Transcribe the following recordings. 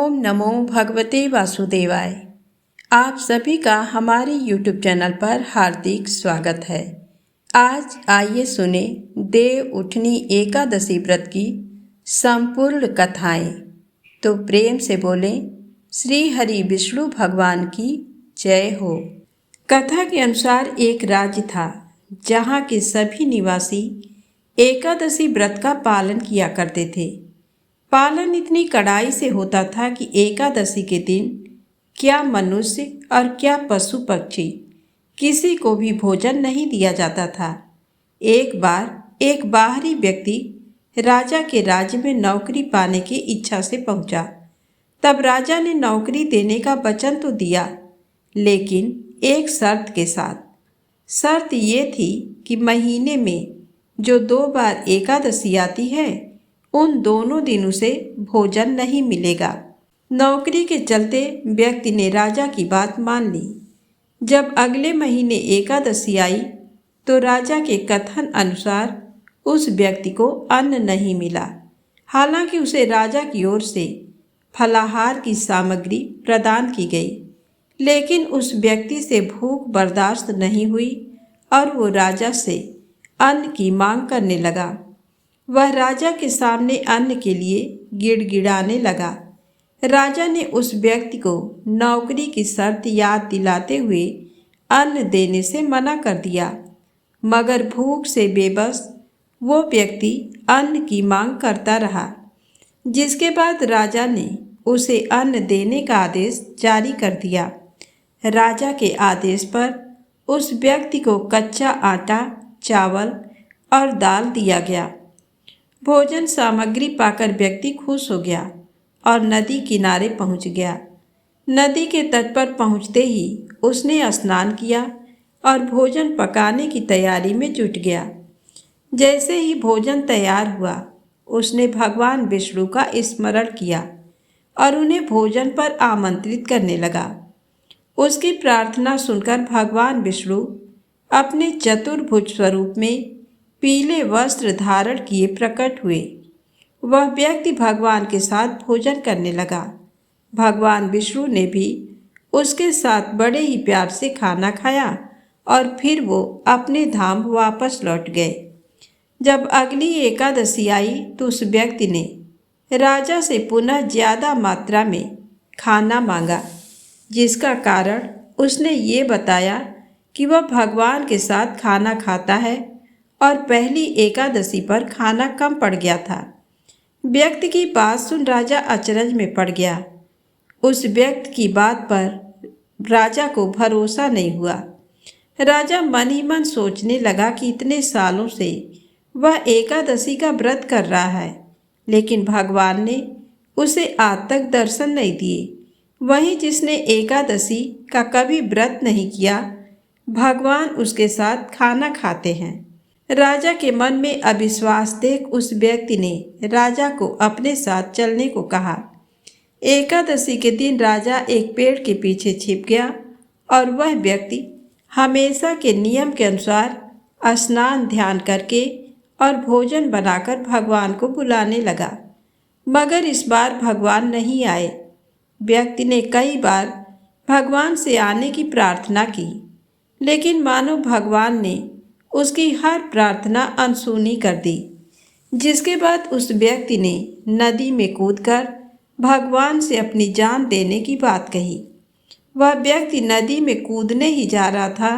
ओम नमो भगवते वासुदेवाय। आप सभी का हमारे YouTube चैनल पर हार्दिक स्वागत है। आज आइए सुने देव उठनी एकादशी व्रत की संपूर्ण कथाएं। तो प्रेम से बोलें श्री हरि विष्णु भगवान की जय हो। कथा के अनुसार एक राज्य था जहाँ के सभी निवासी एकादशी व्रत का पालन किया करते थे। पालन इतनी कड़ाई से होता था कि एकादशी के दिन क्या मनुष्य और क्या पशु पक्षी किसी को भी भोजन नहीं दिया जाता था। एक बार एक बाहरी व्यक्ति राजा के राज्य में नौकरी पाने की इच्छा से पहुंचा। तब राजा ने नौकरी देने का वचन तो दिया, लेकिन एक शर्त के साथ। शर्त ये थी कि महीने में जो 2 बार एकादशी आती है उन दोनों दिन उसे भोजन नहीं मिलेगा। नौकरी के चलते व्यक्ति ने राजा की बात मान ली। जब अगले महीने एकादशी आई तो राजा के कथन अनुसार उस व्यक्ति को अन्न नहीं मिला। हालांकि उसे राजा की ओर से फलाहार की सामग्री प्रदान की गई, लेकिन उस व्यक्ति से भूख बर्दाश्त नहीं हुई और वो राजा से अन्न की मांग करने लगा। वह राजा के सामने अन्न के लिए गिड़गिड़ाने लगा। राजा ने उस व्यक्ति को नौकरी की शर्त याद दिलाते हुए अन्न देने से मना कर दिया, मगर भूख से बेबस वो व्यक्ति अन्न की मांग करता रहा। जिसके बाद राजा ने उसे अन्न देने का आदेश जारी कर दिया। राजा के आदेश पर उस व्यक्ति को कच्चा आटा, चावल और दाल दिया गया। भोजन सामग्री पाकर व्यक्ति खुश हो गया और नदी किनारे पहुंच गया। नदी के तट पर पहुंचते ही उसने स्नान किया और भोजन पकाने की तैयारी में जुट गया। जैसे ही भोजन तैयार हुआ, उसने भगवान विष्णु का स्मरण किया और उन्हें भोजन पर आमंत्रित करने लगा। उसकी प्रार्थना सुनकर भगवान विष्णु अपने चतुर्भुज स्वरूप में पीले वस्त्र धारण किए प्रकट हुए। वह व्यक्ति भगवान के साथ भोजन करने लगा। भगवान विष्णु ने भी उसके साथ बड़े ही प्यार से खाना खाया और फिर वो अपने धाम वापस लौट गए। जब अगली एकादशी आई तो उस व्यक्ति ने राजा से पुनः ज्यादा मात्रा में खाना मांगा, जिसका कारण उसने ये बताया कि वह भगवान के साथ खाना खाता है और पहली एकादशी पर खाना कम पड़ गया था। व्यक्ति की बात सुन राजा अचरज में पड़ गया। उस व्यक्ति की बात पर राजा को भरोसा नहीं हुआ। राजा मन ही मन सोचने लगा कि इतने सालों से वह एकादशी का व्रत कर रहा है, लेकिन भगवान ने उसे आज तक दर्शन नहीं दिए। वहीं जिसने एकादशी का कभी व्रत नहीं किया, भगवान उसके साथ खाना खाते हैं। राजा के मन में अविश्वास देख उस व्यक्ति ने राजा को अपने साथ चलने को कहा। एकादशी के दिन राजा एक पेड़ के पीछे छिप गया और वह व्यक्ति हमेशा के नियम के अनुसार स्नान ध्यान करके और भोजन बनाकर भगवान को बुलाने लगा, मगर इस बार भगवान नहीं आए। व्यक्ति ने कई बार भगवान से आने की प्रार्थना की, लेकिन मानो भगवान ने उसकी हर प्रार्थना अनसुनी कर दी। जिसके बाद उस व्यक्ति ने नदी में कूदकर भगवान से अपनी जान देने की बात कही। वह व्यक्ति नदी में कूदने ही जा रहा था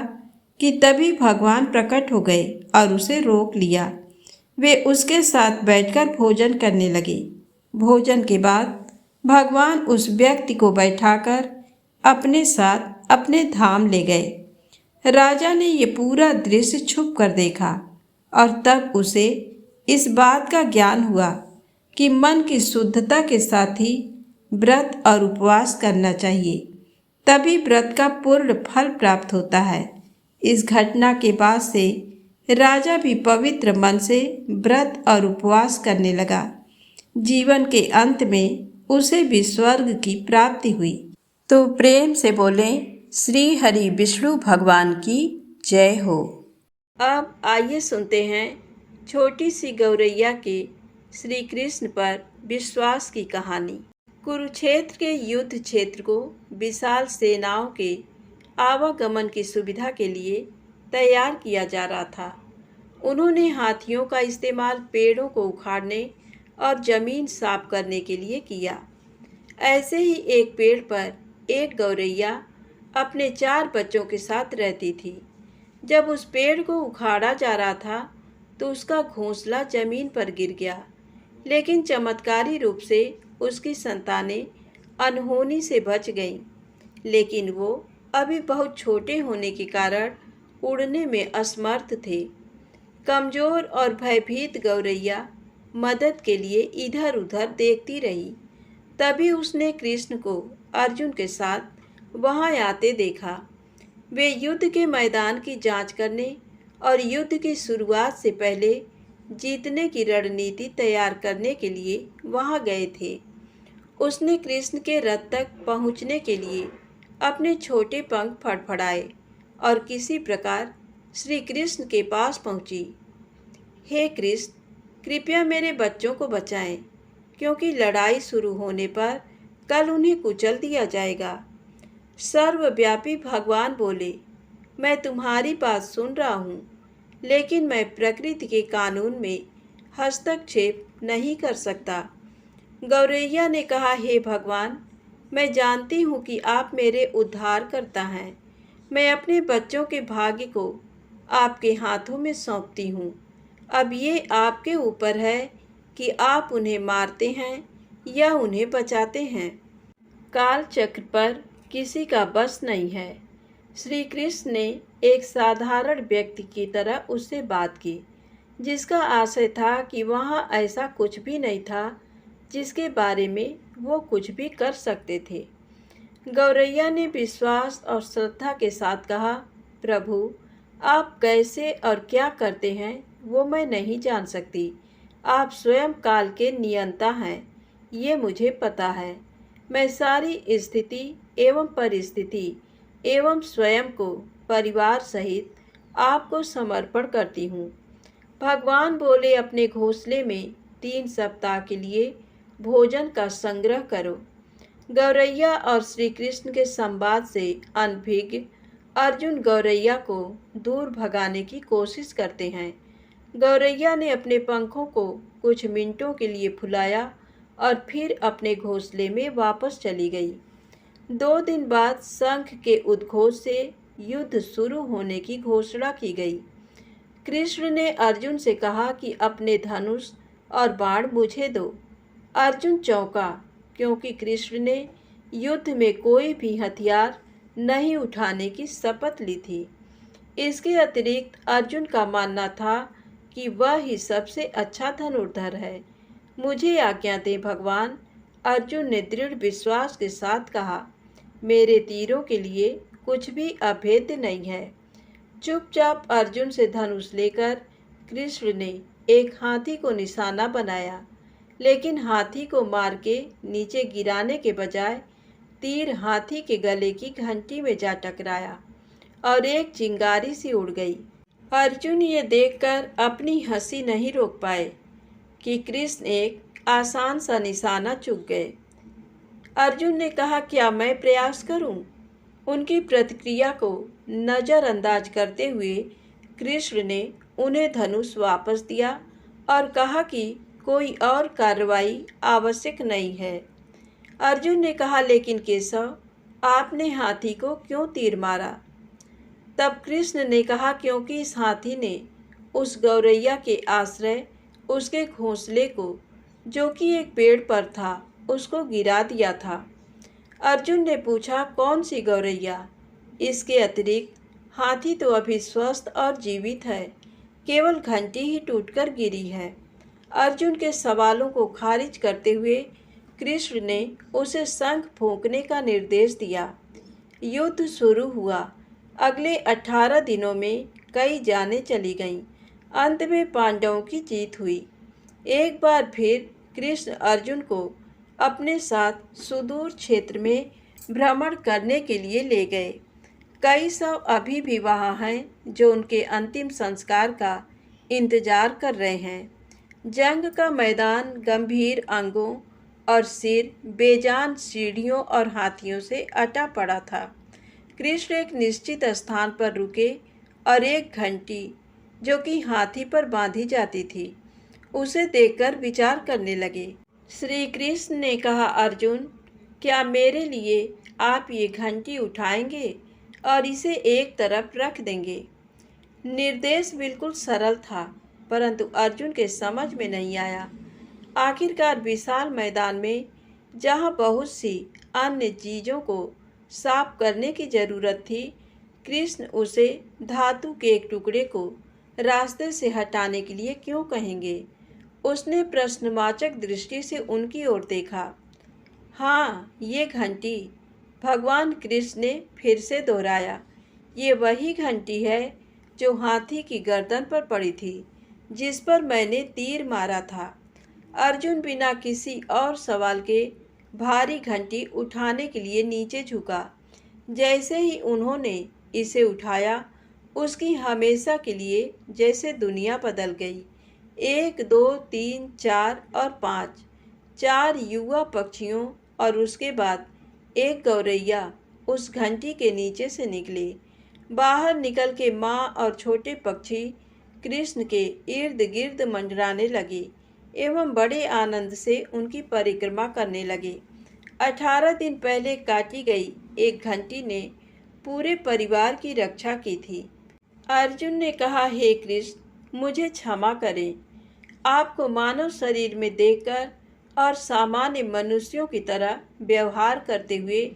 कि तभी भगवान प्रकट हो गए और उसे रोक लिया। वे उसके साथ बैठकर भोजन करने लगे। भोजन के बाद भगवान उस व्यक्ति को बैठाकर अपने साथ अपने धाम ले गए। राजा ने ये पूरा दृश्य छुप कर देखा और तब उसे इस बात का ज्ञान हुआ कि मन की शुद्धता के साथ ही व्रत और उपवास करना चाहिए, तभी व्रत का पूर्ण फल प्राप्त होता है। इस घटना के बाद से राजा भी पवित्र मन से व्रत और उपवास करने लगा। जीवन के अंत में उसे भी स्वर्ग की प्राप्ति हुई। तो प्रेम से बोलें श्री हरि विष्णु भगवान की जय हो। अब आइए सुनते हैं छोटी सी गौरैया के श्री कृष्ण पर विश्वास की कहानी। कुरुक्षेत्र के युद्ध क्षेत्र को विशाल सेनाओं के आवागमन की सुविधा के लिए तैयार किया जा रहा था। उन्होंने हाथियों का इस्तेमाल पेड़ों को उखाड़ने और जमीन साफ करने के लिए किया। ऐसे ही एक पेड़ पर एक गौरैया अपने 4 बच्चों के साथ रहती थी। जब उस पेड़ को उखाड़ा जा रहा था तो उसका घोंसला जमीन पर गिर गया, लेकिन चमत्कारी रूप से उसकी संतानें अनहोनी से बच गईं। लेकिन वो अभी बहुत छोटे होने के कारण उड़ने में असमर्थ थे। कमजोर और भयभीत गौरैया मदद के लिए इधर उधर देखती रही। तभी उसने कृष्ण को अर्जुन के साथ वहां आते देखा। वे युद्ध के मैदान की जांच करने और युद्ध की शुरुआत से पहले जीतने की रणनीति तैयार करने के लिए वहां गए थे। उसने कृष्ण के रथ तक पहुंचने के लिए अपने छोटे पंख फड़फड़ाए और किसी प्रकार श्री कृष्ण के पास पहुंची। हे कृष्ण, कृपया मेरे बच्चों को बचाएं, क्योंकि लड़ाई शुरू होने पर कल उन्हें कुचल दिया जाएगा। सर्वव्यापी भगवान बोले, मैं तुम्हारी बात सुन रहा हूँ, लेकिन मैं प्रकृति के कानून में हस्तक्षेप नहीं कर सकता। गौरैया ने कहा, हे भगवान, मैं जानती हूँ कि आप मेरे उद्धारकर्ता हैं। मैं अपने बच्चों के भाग्य को आपके हाथों में सौंपती हूँ। अब ये आपके ऊपर है कि आप उन्हें मारते हैं या उन्हें बचाते हैं। काल चक्र पर किसी का बस नहीं है। श्री कृष्ण ने एक साधारण व्यक्ति की तरह उससे बात की, जिसका आशय था कि वहाँ ऐसा कुछ भी नहीं था जिसके बारे में वो कुछ भी कर सकते थे। गौरैया ने विश्वास और श्रद्धा के साथ कहा, प्रभु, आप कैसे और क्या करते हैं वो मैं नहीं जान सकती। आप स्वयं काल के नियंता हैं, ये मुझे पता है। मैं सारी स्थिति एवं परिस्थिति एवं स्वयं को परिवार सहित आपको समर्पण करती हूँ। भगवान बोले, अपने घोंसले में 3 सप्ताह के लिए भोजन का संग्रह करो। गौरैया और श्री कृष्ण के संवाद से अनभिज्ञ अर्जुन गौरैया को दूर भगाने की कोशिश करते हैं। गौरैया ने अपने पंखों को कुछ मिनटों के लिए फुलाया और फिर अपने घोंसले में वापस चली गई। 2 दिन बाद शंख के उद्घोष से युद्ध शुरू होने की घोषणा की गई। कृष्ण ने अर्जुन से कहा कि अपने धनुष और बाण मुझे दो। अर्जुन चौंका, क्योंकि कृष्ण ने युद्ध में कोई भी हथियार नहीं उठाने की शपथ ली थी। इसके अतिरिक्त अर्जुन का मानना था कि वह ही सबसे अच्छा धनुर्धर है। मुझे आज्ञा दें भगवान, अर्जुन ने दृढ़ विश्वास के साथ कहा। मेरे तीरों के लिए कुछ भी अभेद्य नहीं है। चुपचाप अर्जुन से धनुष लेकर कृष्ण ने एक हाथी को निशाना बनाया, लेकिन हाथी को मार के नीचे गिराने के बजाय तीर हाथी के गले की घंटी में जा टकराया और एक चिंगारी सी उड़ गई। अर्जुन ये देखकर अपनी हंसी नहीं रोक पाए कि कृष्ण एक आसान सा निशाना चूक गए। अर्जुन ने कहा, क्या मैं प्रयास करूं? उनकी प्रतिक्रिया को नज़रअंदाज करते हुए कृष्ण ने उन्हें धनुष वापस दिया और कहा कि कोई और कार्रवाई आवश्यक नहीं है। अर्जुन ने कहा, लेकिन केशव, आपने हाथी को क्यों तीर मारा? तब कृष्ण ने कहा, क्योंकि इस हाथी ने उस गौरैया के आश्रय उसके घोंसले को, जो कि एक पेड़ पर था, उसको गिरा दिया था। अर्जुन ने पूछा, कौन सी गौरैया? इसके अतिरिक्त हाथी तो अभी स्वस्थ और जीवित है, केवल घंटी ही टूटकर गिरी है। अर्जुन के सवालों को खारिज करते हुए कृष्ण ने उसे शंख फूंकने का निर्देश दिया। युद्ध शुरू हुआ। अगले 18 दिनों में कई जानें चली गईं। अंत में पांडवों की जीत हुई। एक बार फिर कृष्ण अर्जुन को अपने साथ सुदूर क्षेत्र में भ्रमण करने के लिए ले गए। कई सौ अभी भी वहाँ हैं जो उनके अंतिम संस्कार का इंतजार कर रहे हैं। जंग का मैदान गंभीर अंगों और सिर बेजान सीढ़ियों और हाथियों से अटा पड़ा था। कृष्ण एक निश्चित स्थान पर रुके और एक घंटी जो कि हाथी पर बांधी जाती थी उसे देखकर विचार करने लगे। श्री कृष्ण ने कहा, अर्जुन, क्या मेरे लिए आप ये घंटी उठाएंगे और इसे एक तरफ रख देंगे? निर्देश बिल्कुल सरल था, परंतु अर्जुन के समझ में नहीं आया। आखिरकार विशाल मैदान में जहाँ बहुत सी अन्य चीज़ों को साफ करने की जरूरत थी, कृष्ण उसे धातु के एक टुकड़े को रास्ते से हटाने के लिए क्यों कहेंगे? उसने प्रश्नवाचक दृष्टि से उनकी ओर देखा। हाँ, ये घंटी, भगवान कृष्ण ने फिर से दोहराया, ये वही घंटी है जो हाथी की गर्दन पर पड़ी थी, जिस पर मैंने तीर मारा था। अर्जुन बिना किसी और सवाल के भारी घंटी उठाने के लिए नीचे झुका। जैसे ही उन्होंने इसे उठाया, उसकी हमेशा के लिए जैसे दुनिया बदल गई। 1, 2, 3, 4 और 5, 4 युवा पक्षियों और उसके बाद एक गौरैया उस घंटी के नीचे से निकले। बाहर निकल के माँ और छोटे पक्षी कृष्ण के इर्द गिर्द मंडराने लगे एवं बड़े आनंद से उनकी परिक्रमा करने लगे। 18 दिन पहले काटी गई एक घंटी ने पूरे परिवार की रक्षा की थी। अर्जुन ने कहा, हे कृष्ण, मुझे क्षमा करें। आपको मानव शरीर में देखकर और सामान्य मनुष्यों की तरह व्यवहार करते हुए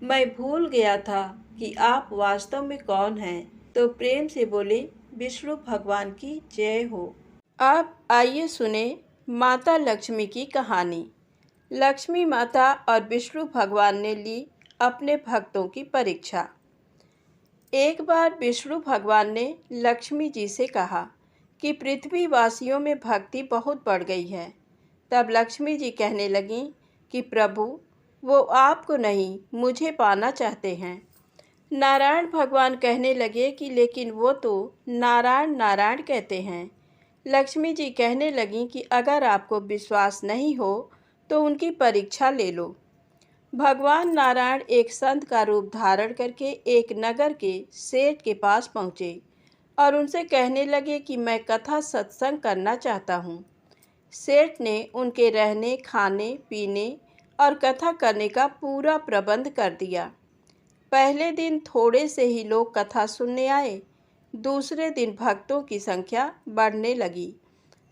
मैं भूल गया था कि आप वास्तव में कौन हैं। तो प्रेम से बोले, विष्णु भगवान की जय हो। अब आइए सुने माता लक्ष्मी की कहानी। लक्ष्मी माता और विष्णु भगवान ने ली अपने भक्तों की परीक्षा। एक बार विष्णु भगवान ने लक्ष्मी जी से कहा कि पृथ्वी वासियों में भक्ति बहुत बढ़ गई है। तब लक्ष्मी जी कहने लगीं कि प्रभु, वो आपको नहीं मुझे पाना चाहते हैं। नारायण भगवान कहने लगे कि लेकिन वो तो नारायण नारायण कहते हैं। लक्ष्मी जी कहने लगीं कि अगर आपको विश्वास नहीं हो तो उनकी परीक्षा ले लो। भगवान नारायण एक संत का रूप धारण करके एक नगर के सेठ के पास पहुँचे और उनसे कहने लगे कि मैं कथा सत्संग करना चाहता हूँ। सेठ ने उनके रहने, खाने, पीने और कथा करने का पूरा प्रबंध कर दिया। पहले दिन थोड़े से ही लोग कथा सुनने आए। दूसरे दिन भक्तों की संख्या बढ़ने लगी।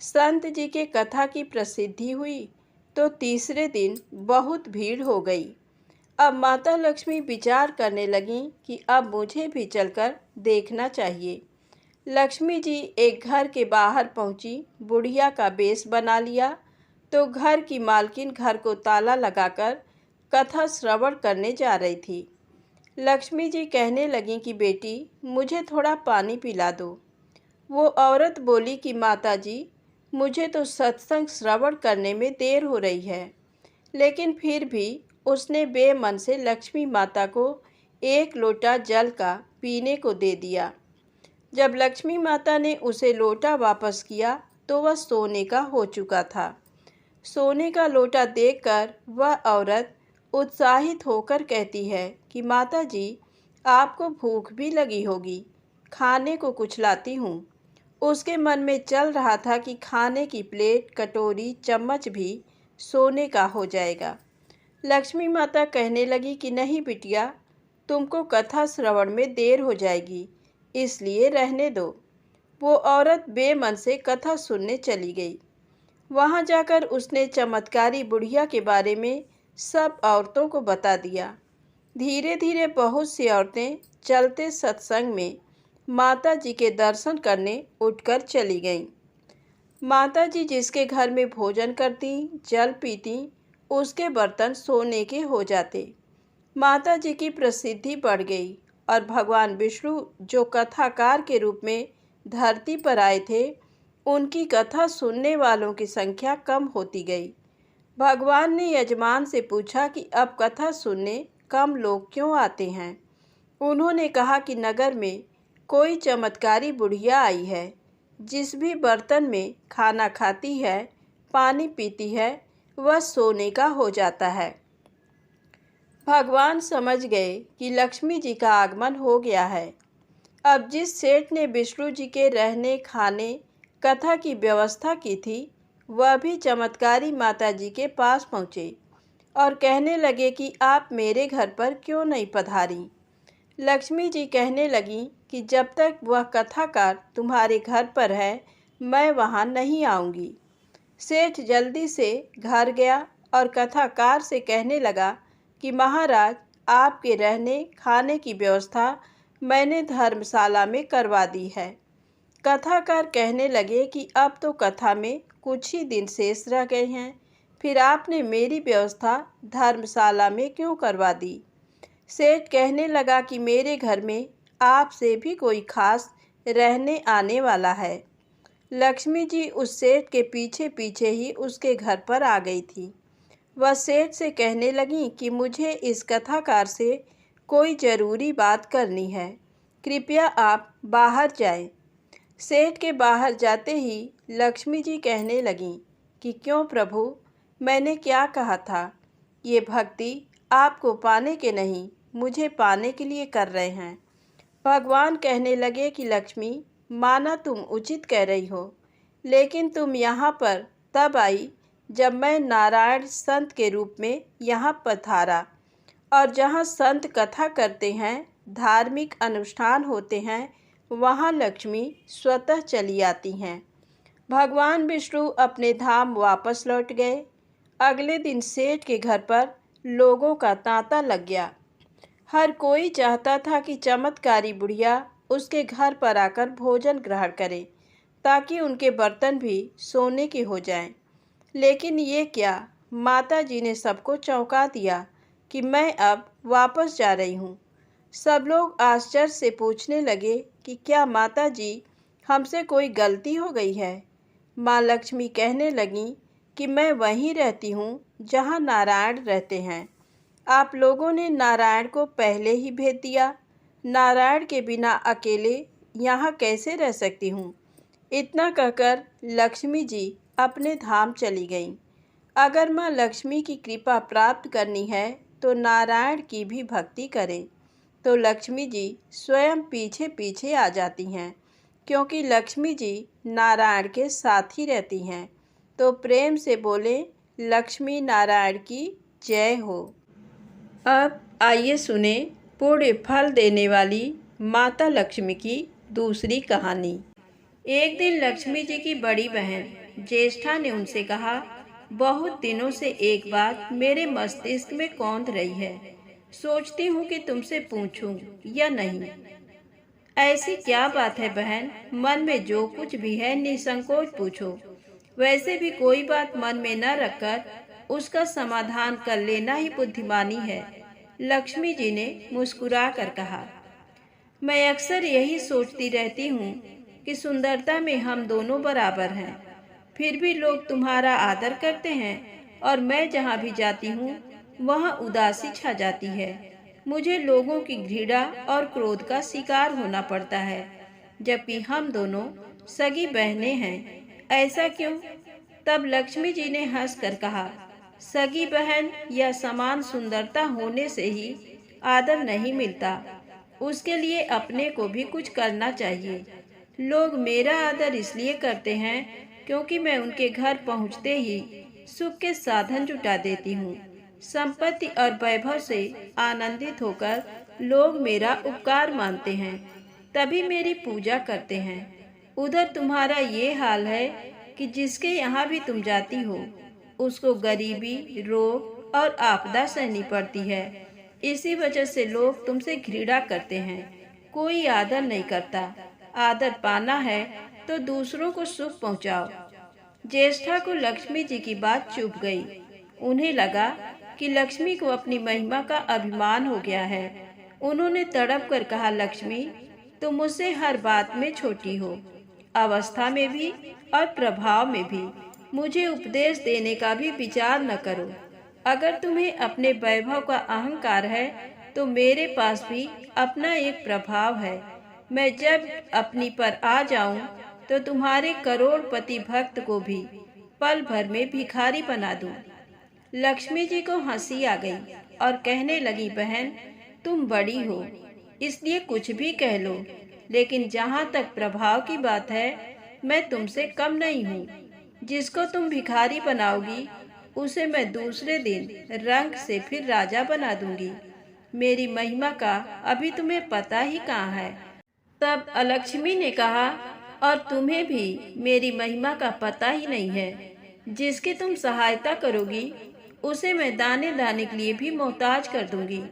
संत जी के कथा की प्रसिद्धि हुई तो तीसरे दिन बहुत भीड़ हो गई। अब माता लक्ष्मी विचार करने लगीं कि अब मुझे भी चलकर देखना चाहिए। लक्ष्मी जी एक घर के बाहर पहुंची, बुढ़िया का वेश बना लिया तो घर की मालकिन घर को ताला लगाकर कथा श्रवण करने जा रही थी। लक्ष्मी जी कहने लगीं कि बेटी, मुझे थोड़ा पानी पिला दो। वो औरत बोली कि माता जी, मुझे तो सत्संग श्रवण करने में देर हो रही है। लेकिन फिर भी उसने बेमन से लक्ष्मी माता को एक लोटा जल का पीने को दे दिया। जब लक्ष्मी माता ने उसे लोटा वापस किया तो वह सोने का हो चुका था। सोने का लोटा देखकर वह औरत उत्साहित होकर कहती है कि माता जी, आपको भूख भी लगी होगी, खाने को कुछ लाती हूँ। उसके मन में चल रहा था कि खाने की प्लेट, कटोरी, चम्मच भी सोने का हो जाएगा। लक्ष्मी माता कहने लगी कि नहीं बिटिया, तुमको कथा श्रवण में देर हो जाएगी, इसलिए रहने दो। वो औरत बेमन से कथा सुनने चली गई। वहाँ जाकर उसने चमत्कारी बुढ़िया के बारे में सब औरतों को बता दिया। धीरे धीरे बहुत सी औरतें चलते सत्संग में माता जी के दर्शन करने उठकर चली गईं। माता जी जिसके घर में भोजन करती, जल पीती, उसके बर्तन सोने के हो जाते। माता जी की प्रसिद्धि बढ़ गई और भगवान विष्णु जो कथाकार के रूप में धरती पर आए थे, उनकी कथा सुनने वालों की संख्या कम होती गई। भगवान ने यजमान से पूछा कि अब कथा सुनने कम लोग क्यों आते हैं। उन्होंने कहा कि नगर में कोई चमत्कारी बुढ़िया आई है, जिस भी बर्तन में खाना खाती है, पानी पीती है, वह सोने का हो जाता है। भगवान समझ गए कि लक्ष्मी जी का आगमन हो गया है। अब जिस सेठ ने विष्णु जी के रहने खाने कथा की व्यवस्था की थी, वह भी चमत्कारी माता जी के पास पहुँचे और कहने लगे कि आप मेरे घर पर क्यों नहीं पधारी। लक्ष्मी जी कहने लगीं कि जब तक वह कथाकार तुम्हारे घर पर है, मैं वहाँ नहीं आऊँगी। सेठ जल्दी से घर गया और कथाकार से कहने लगा कि महाराज, आपके रहने खाने की व्यवस्था मैंने धर्मशाला में करवा दी है। कथाकार कहने लगे कि अब तो कथा में कुछ ही दिन शेष रह गए हैं, फिर आपने मेरी व्यवस्था धर्मशाला में क्यों करवा दी। सेठ कहने लगा कि मेरे घर में आपसे भी कोई खास रहने आने वाला है। लक्ष्मी जी उस सेठ के पीछे पीछे ही उसके घर पर आ गई थी। वह सेठ से कहने लगी कि मुझे इस कथाकार से कोई ज़रूरी बात करनी है, कृपया आप बाहर जाएं। सेठ के बाहर जाते ही लक्ष्मी जी कहने लगीं कि क्यों प्रभु, मैंने क्या कहा था? ये भक्ति आपको पाने के नहीं, मुझे पाने के लिए कर रहे हैं। भगवान कहने लगे कि लक्ष्मी, माना तुम उचित कह रही हो, लेकिन तुम यहाँ पर तब आई जब मैं नारायण संत के रूप में यहाँ पधारा, और जहाँ संत कथा करते हैं, धार्मिक अनुष्ठान होते हैं, वहाँ लक्ष्मी स्वतः चली आती हैं। भगवान विष्णु अपने धाम वापस लौट गए। अगले दिन सेठ के घर पर लोगों का तांता लग गया। हर कोई चाहता था कि चमत्कारी बुढ़िया उसके घर पर आकर भोजन ग्रहण करे, ताकि उनके बर्तन भी सोने के हो जाएं। लेकिन ये क्या, माता जी ने सबको चौंका दिया कि मैं अब वापस जा रही हूँ। सब लोग आश्चर्य से पूछने लगे कि क्या माता जी, हमसे कोई गलती हो गई है। माँ लक्ष्मी कहने लगीं कि मैं वहीं रहती हूँ जहाँ नारायण रहते हैं। आप लोगों ने नारायण को पहले ही भेज दिया। नारायण के बिना अकेले यहाँ कैसे रह सकती हूँ। इतना कहकर लक्ष्मी जी अपने धाम चली गईं। अगर माँ लक्ष्मी की कृपा प्राप्त करनी है तो नारायण की भी भक्ति करें। तो लक्ष्मी जी स्वयं पीछे पीछे आ जाती हैं, क्योंकि लक्ष्मी जी नारायण के साथ ही रहती हैं। तो प्रेम से बोले, लक्ष्मी नारायण की जय हो। अब आइए सुने पुण्य फल देने वाली माता लक्ष्मी की दूसरी कहानी। एक दिन लक्ष्मी जी की बड़ी बहन ज्येष्ठा ने उनसे कहा, बहुत दिनों से एक बात मेरे मस्तिष्क में कौंध रही है, सोचती हूँ कि तुमसे पूछूं या नहीं। ऐसी क्या बात है बहन, मन में जो कुछ भी है निसंकोच पूछो। वैसे भी कोई बात मन में न रखकर उसका समाधान कर लेना ही बुद्धिमानी है। लक्ष्मी जी ने मुस्कुरा कर कहा, मैं अक्सर यही सोचती रहती हूँ कि सुंदरता में हम दोनों बराबर हैं, फिर भी लोग तुम्हारा आदर करते हैं और मैं जहाँ भी जाती हूँ वहाँ उदासी छा जाती है। मुझे लोगों की घृणा और क्रोध का शिकार होना पड़ता है, जबकि हम दोनों सगी बहनें हैं। ऐसा क्यों? तब लक्ष्मी जी ने हंसकर कहा, सगी बहन या समान सुंदरता होने से ही आदर नहीं मिलता, उसके लिए अपने को भी कुछ करना चाहिए। लोग मेरा आदर इसलिए करते हैं क्योंकि मैं उनके घर पहुंचते ही सुख के साधन जुटा देती हूँ। संपत्ति और वैभव से आनंदित होकर लोग मेरा उपकार मानते हैं, तभी मेरी पूजा करते हैं। उधर तुम्हारा ये हाल है कि जिसके यहाँ भी तुम जाती हो उसको गरीबी, रोग और आपदा सहनी पड़ती है। इसी वजह से लोग तुमसे घृणा करते हैं, कोई आदर नहीं करता। आदर पाना है तो दूसरों को सुख पहुंचाओ। ज्येष्ठा को लक्ष्मी जी की बात चुभ गई। उन्हें लगा कि लक्ष्मी को अपनी महिमा का अभिमान हो गया है। उन्होंने तड़प कर कहा, लक्ष्मी, तुम मुझसे हर बात में छोटी हो, अवस्था में भी और प्रभाव में भी। मुझे उपदेश देने का भी विचार न करो। अगर तुम्हें अपने वैभव का अहंकार है तो मेरे पास भी अपना एक प्रभाव है। मैं जब अपनी पर आ जाऊं तो तुम्हारे करोड़पति भक्त को भी पल भर में भिखारी बना दूं। लक्ष्मी जी को हंसी आ गई और कहने लगी, बहन तुम बड़ी हो इसलिए कुछ भी कह लो, लेकिन जहाँ तक प्रभाव की बात है मैं तुमसे कम नहीं हूँ। जिसको तुम भिखारी बनाओगी उसे मैं दूसरे दिन रंग से फिर राजा बना दूंगी। मेरी महिमा का अभी तुम्हें पता ही कहाँ है। तब अलक्ष्मी ने कहा, और तुम्हें भी मेरी महिमा का पता ही नहीं है। जिसकी तुम सहायता करोगी उसे मैं दाने दाने के लिए भी मोहताज कर दूंगी।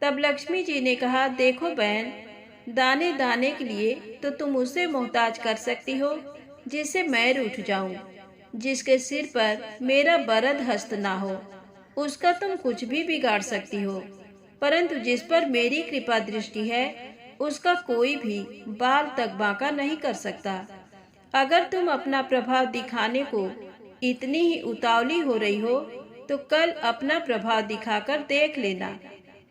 तब लक्ष्मी जी ने कहा, देखो बहन, दाने दाने के लिए तो तुम उसे मोहताज कर सकती हो जिससे मैं रूठ जाऊं, जिसके सिर पर मेरा बरद हस्त ना हो, उसका तुम कुछ भी बिगाड़ सकती हो। परंतु जिस पर मेरी कृपा दृष्टि है उसका कोई भी बाल तक बांका नहीं कर सकता। अगर तुम अपना प्रभाव दिखाने को इतनी ही उतावली हो रही हो तो कल अपना प्रभाव दिखाकर देख लेना।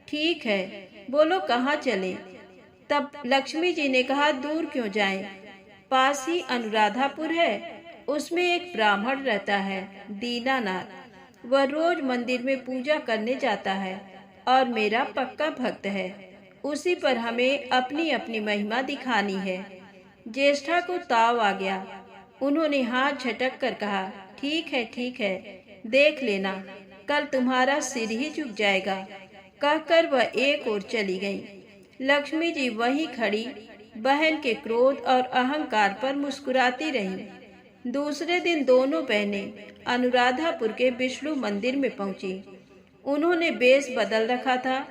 ठीक है, बोलो कहाँ चलें? तब लक्ष्मी जी ने कहा, दूर क्यों जाएं? पास ही अनुराधापुर है, उसमें एक ब्राह्मण रहता है दीनानाथ। वह रोज मंदिर में पूजा करने जाता है और मेरा पक्का भक्त है। उसी पर हमें अपनी अपनी महिमा दिखानी है। ज्येष्ठा को ताव आ गया। उन्होंने हाथ झटक कर कहा, ठीक है, देख लेना, कल तुम्हारा सिर ही झुक जाएगा। कहकर वह एक ओर चली गई। लक्ष्मी जी वहीं खड़ी बहन के क्रोध और अहंकार पर मुस्कुराती रही। दूसरे दिन दोनों बहनें अनुराधापुर के विष्णु मंदिर में पहुंची। उन्होंने बेश बदल रखा था।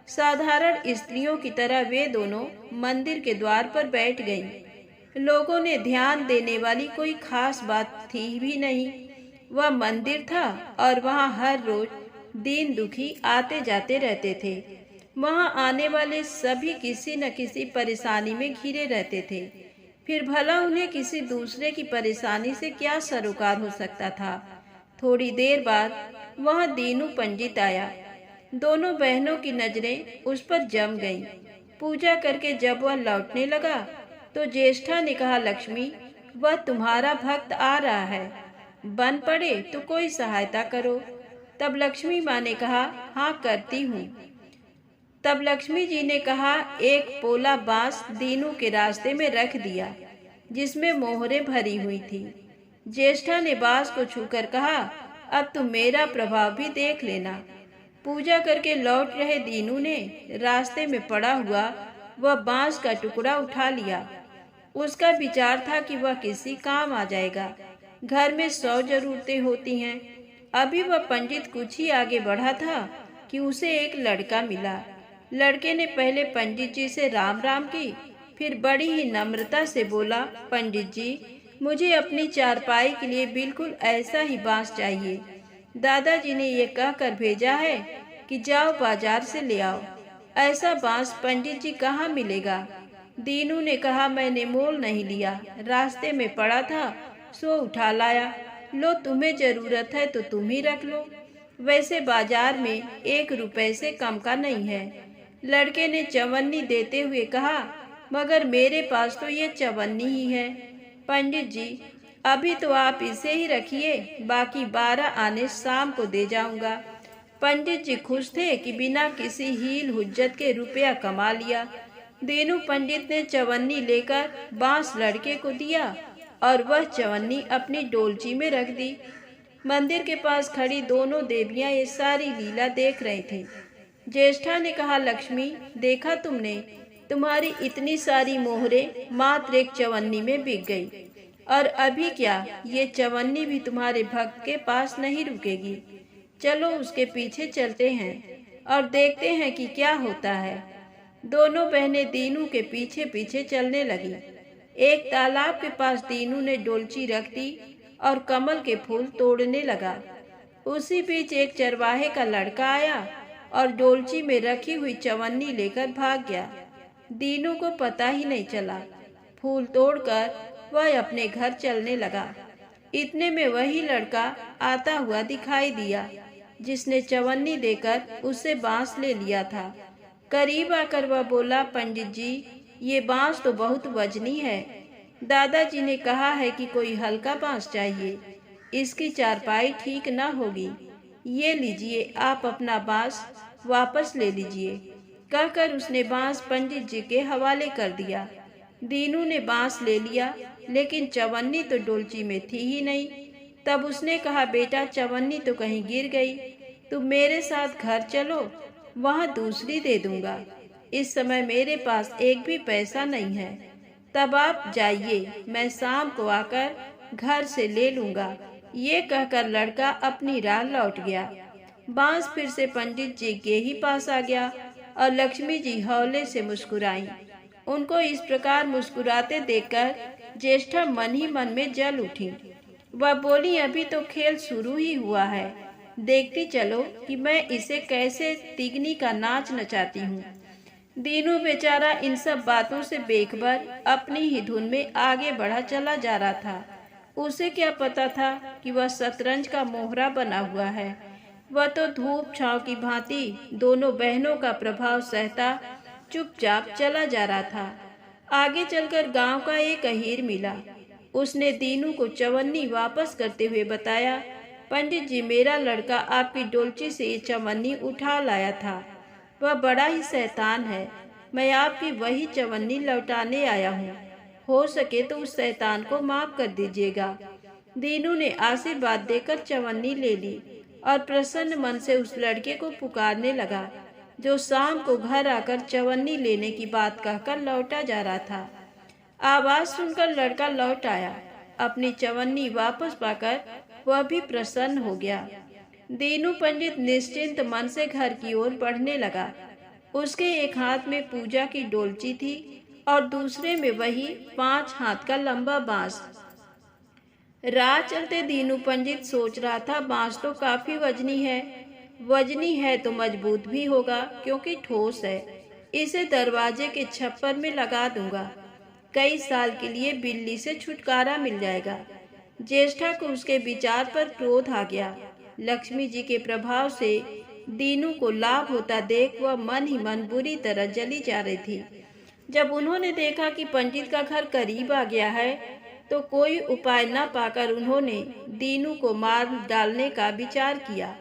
साधारण स्त्रियों की तरह वे दोनों मंदिर के द्वार पर बैठ गईं। लोगों ने ध्यान देने वाली कोई खास बात थी भी नहीं। वह मंदिर था और वहां हर रोज दीन दुखी आते जाते रहते थे। वहां आने वाले सभी किसी न किसी परेशानी में घिरे रहते थे। फिर भला उन्हें किसी दूसरे की परेशानी से क्या सरोकार हो सकता था। थोड़ी देर बाद वहां दीनू पंडित आया। दोनों बहनों की नजरें उस पर जम गईं। पूजा करके जब वह लौटने लगा तो ज्येष्ठा ने कहा, लक्ष्मी, वह तुम्हारा भक्त आ रहा है, बन पड़े तो कोई सहायता करो। तब लक्ष्मी माँ ने कहा, हाँ करती हूँ। तब लक्ष्मी जी ने कहा, एक पोला बांस दीनू के रास्ते में रख दिया जिसमें मोहरें भरी हुई थी। ज्येष्ठा ने बांस को छूकर कहा, अब तुम मेरा प्रभाव भी देख लेना। पूजा करके लौट रहे दीनू ने रास्ते में पड़ा हुआ वह बांस का टुकड़ा उठा लिया। उसका विचार था कि वह किसी काम आ जाएगा। घर में 100 जरूरतें होती हैं। अभी वह पंडित कुछ ही आगे बढ़ा था कि उसे एक लड़का मिला। लड़के ने पहले पंडित जी से राम राम की, फिर बड़ी ही नम्रता से बोला, पंडित जी, मुझे अपनी चारपाई के लिए बिल्कुल ऐसा ही बांस चाहिए। दादाजी ने ये कहकर भेजा है कि जाओ बाजार से ले आओ। ऐसा बांस पंडित जी कहाँ मिलेगा? दीनू ने कहा, मैंने मोल नहीं लिया, रास्ते में पड़ा था सो उठा लाया। लो, तुम्हें जरूरत है तो तुम ही रख लो, वैसे बाजार में 1 रुपए से कम का नहीं है। लड़के ने चवन्नी देते हुए कहा, मगर मेरे पास तो ये चवन्नी ही है। पंडित जी, अभी तो आप इसे ही रखिए, बाकी 12 आने शाम को दे जाऊंगा। पंडित जी खुश थे कि बिना किसी हील हुज्जत के रुपया कमा लिया। दीनू पंडित ने चवन्नी लेकर बांस लड़के को दिया और वह चवन्नी अपनी डोलची में रख दी। मंदिर के पास खड़ी दोनों देवियां ये सारी लीला देख रही थीं। ज्येष्ठा ने कहा, लक्ष्मी, देखा तुमने, तुम्हारी इतनी सारी मोहरें मात्र एक चवन्नी में बिक गई। और अभी क्या, ये चवन्नी भी तुम्हारे भक्त के पास नहीं रुकेगी। चलो उसके पीछे चलते हैं और देखते हैं कि क्या होता है। दोनों बहनें दीनू के पीछे पीछे चलने लगी। एक तालाब के पास दीनू ने डोलची रख दी और कमल के फूल तोड़ने लगा। उसी बीच एक चरवाहे का लड़का आया और डोलची में रखी हुई चवन्नी लेकर भाग गया। दीनू को पता ही नहीं चला। फूल तोड़कर वह अपने घर चलने लगा। इतने में वही लड़का आता हुआ दिखाई दिया जिसने चवन्नी देकर उससे बांस ले लिया था। करीब आकर वह बोला, पंडित जी, ये बांस तो बहुत वजनी है। दादाजी ने कहा है कि कोई हल्का बांस चाहिए, इसकी चारपाई ठीक न होगी। ये लीजिए, आप अपना बांस वापस ले लीजिए। कहकर उसने बांस पंडित जी के हवाले कर दिया। दीनू ने बांस ले लिया, लेकिन चवन्नी तो डोलची में थी ही नहीं। तब उसने कहा, बेटा चवन्नी तो कहीं गिर गई, तुम मेरे साथ घर चलो, वहाँ दूसरी दे दूंगा। इस समय मेरे पास एक भी पैसा नहीं है। तब आप जाइए, मैं शाम को आकर घर से ले लूंगा। ये कहकर लड़का अपनी राह लौट गया। बांस फिर से पंडित जी के ही पास आ गया और लक्ष्मी जी हौले से मुस्कुराई। उनको इस प्रकार मुस्कुराते देखकर ज्येष्ठा मन ही मन में जल उठी। वह बोली, अभी तो खेल शुरू ही हुआ है, देखती चलो कि मैं इसे कैसे तिगनी का नाच नचाती हूँ। दीनू बेचारा इन सब बातों से बेखबर अपनी ही धुन में आगे बढ़ा चला जा रहा था। उसे क्या पता था कि वह शतरंज का मोहरा बना हुआ है। वह तो धूप छांव की भांति दोनों बहनों का प्रभाव सहता चुपचाप चला जा रहा था। आगे चलकर गांव का एक अहीर मिला। उसने दीनू को चवन्नी वापस करते हुए बताया, पंडित जी, मेरा लड़का आपकी डोलची से ये चवन्नी उठा लाया था। वह बड़ा ही शैतान है। मैं आपकी वही चवन्नी लौटाने आया हूँ। हो सके तो उस शैतान को माफ कर दीजिएगा। दीनू ने आशीर्वाद देकर चवन्नी ले ली और प्रसन्न मन से उस लड़के को पुकारने लगा, जो शाम को घर आकर चवन्नी लेने की बात कहकर लौटा जा रहा था। आवाज सुनकर लड़का लौट आया। अपनी चवन्नी वापस पाकर वह भी प्रसन्न हो गया। दीनू पंडित निश्चिंत मन से घर की ओर बढ़ने लगा। उसके एक हाथ में पूजा की डोलची थी और दूसरे में वही 5 हाथ का लंबा बांस। राह चलते दीनू पंडित सोच रहा था, बांस तो काफी वजनी है तो मजबूत भी होगा, क्योंकि ठोस है। इसे दरवाजे के छप्पर में लगा दूंगा, कई साल के लिए बिल्ली से छुटकारा मिल जाएगा। ज्येष्ठा को उसके विचार पर क्रोध आ गया। लक्ष्मी जी के प्रभाव से दीनू को लाभ होता देख वह मन ही मन बुरी तरह जली जा रही थी। जब उन्होंने देखा कि पंडित का घर करीब आ गया है, तो कोई उपाय न पाकर उन्होंने दीनू को मार डालने का विचार किया।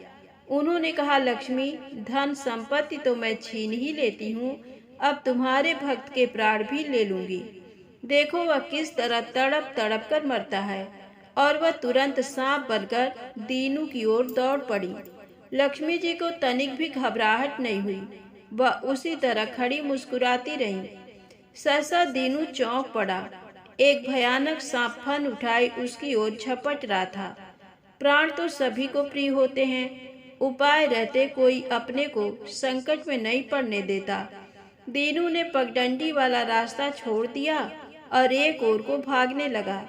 उन्होंने कहा, लक्ष्मी, धन संपत्ति तो मैं छीन ही लेती हूँ, अब तुम्हारे भक्त के प्राण भी ले लूंगी। देखो वह किस तरह तड़प तड़प कर मरता है। और वह तुरंत सांप बनकर दीनू की ओर दौड़ पड़ी। लक्ष्मी जी को तनिक भी घबराहट नहीं हुई। वह उसी तरह खड़ी मुस्कुराती रही। सहसा दीनू चौंक पड़ा। एक भयानक सांप फन उठाए उसकी ओर झपट रहा था। प्राण तो सभी को प्रिय होते हैं, उपाय रहते कोई अपने को संकट में नहीं पड़ने देता। दीनू ने पगडंडी वाला रास्ता छोड़ दिया और एक ओर को भागने लगा,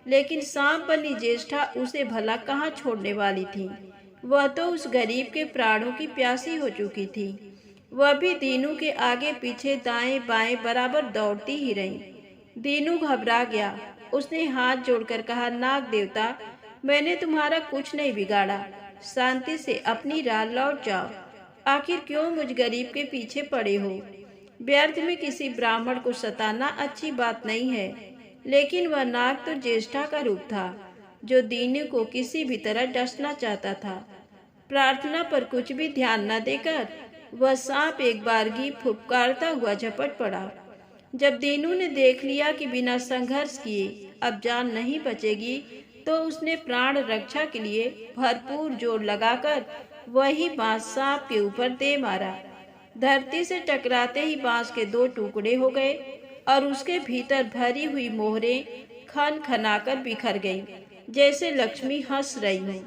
लेकिन सांप बनी ज्येष्ठा उसे भला कहाँ छोड़ने वाली थी। वह तो उस गरीब के प्राणों की प्यासी हो चुकी थी। वह भी दीनू के आगे पीछे दाएं बाएं बराबर दौड़ती ही रही। दीनू घबरा गया। उसने हाथ जोड़कर कहा, नाग देवता, मैंने तुम्हारा कुछ नहीं बिगाड़ा, शांति से अपनी राह लौट जाओ। आखिर क्यों मुझ गरीब के पीछे पड़े हो? व्यर्थ में किसी ब्राह्मण को सताना अच्छी बात नहीं है। लेकिन वह नाग तो ज्येष्ठा का रूप था, जो दीनू को किसी भी तरह डसना चाहता था। प्रार्थना पर कुछ भी ध्यान न देकर वह सांप एक बारगी फुफकारता हुआ झपट पड़ा। जब दीनू ने देख लिया कि बिना संघर्ष किए अब जान नहीं बचेगी, तो उसने प्राण रक्षा के लिए भरपूर जोर लगाकर वही बांस सांप के ऊपर दे मारा। धरती से टकराते ही बांस के 2 टुकड़े हो गए और उसके भीतर भरी हुई मोहरें खन खनाकर बिखर गईं, जैसे लक्ष्मी हंस रही हो।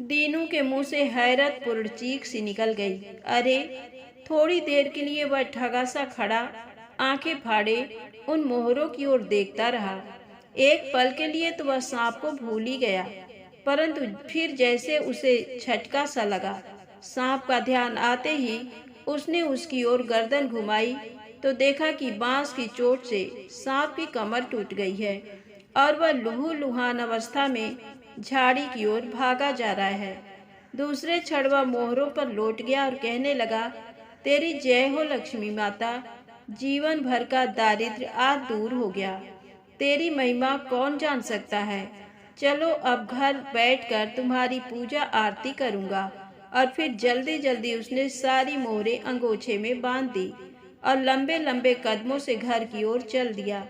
दीनू के मुंह से हैरतपूर्ण चीख सी निकल गई। अरे! थोड़ी देर के लिए वह ठगा सा खड़ा आंखें फाड़े उन मोहरों की ओर देखता रहा। एक पल के लिए तो वह सांप को भूल ही गया, परंतु फिर जैसे उसे झटका सा लगा। सांप का ध्यान आते ही उसने उसकी ओर गर्दन घुमाई तो देखा कि बांस की चोट से सांप की कमर टूट गई है और वह लुहान अवस्था में झाड़ी की ओर भागा जा रहा है। दूसरे क्षण वह मोहरों पर लौट गया और कहने लगा, तेरी जय हो लक्ष्मी माता, जीवन भर का दारिद्र्य आज दूर हो गया। तेरी महिमा कौन जान सकता है। चलो अब घर बैठकर तुम्हारी पूजा आरती करूंगा और फिर जल्दी जल्दी उसने सारी मोहरें अंगोछे में बांध दी और लंबे लंबे कदमों से घर की ओर चल दिया।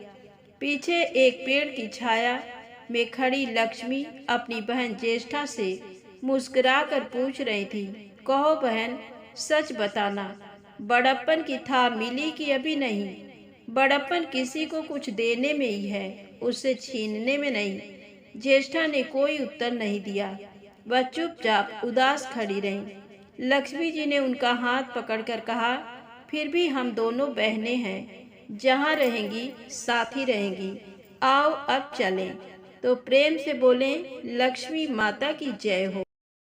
पीछे एक पेड़ की छाया में खड़ी लक्ष्मी अपनी बहन ज्येष्ठा से मुस्कुराकर पूछ रही थी, कहो बहन, सच बताना, बड़प्पन की था मिली कि अभी नहीं? बड़प्पन किसी को कुछ देने में ही है, उससे छीनने में नहीं। ज्येष्ठा ने कोई उत्तर नहीं दिया। वह चुपचाप उदास खड़ी रही। लक्ष्मी जी ने उनका हाथ पकड़कर कहा, फिर भी हम दोनों बहनें हैं, जहाँ रहेंगी साथ ही रहेंगी। आओ अब चलें। तो प्रेम से बोलें, लक्ष्मी माता की जय हो।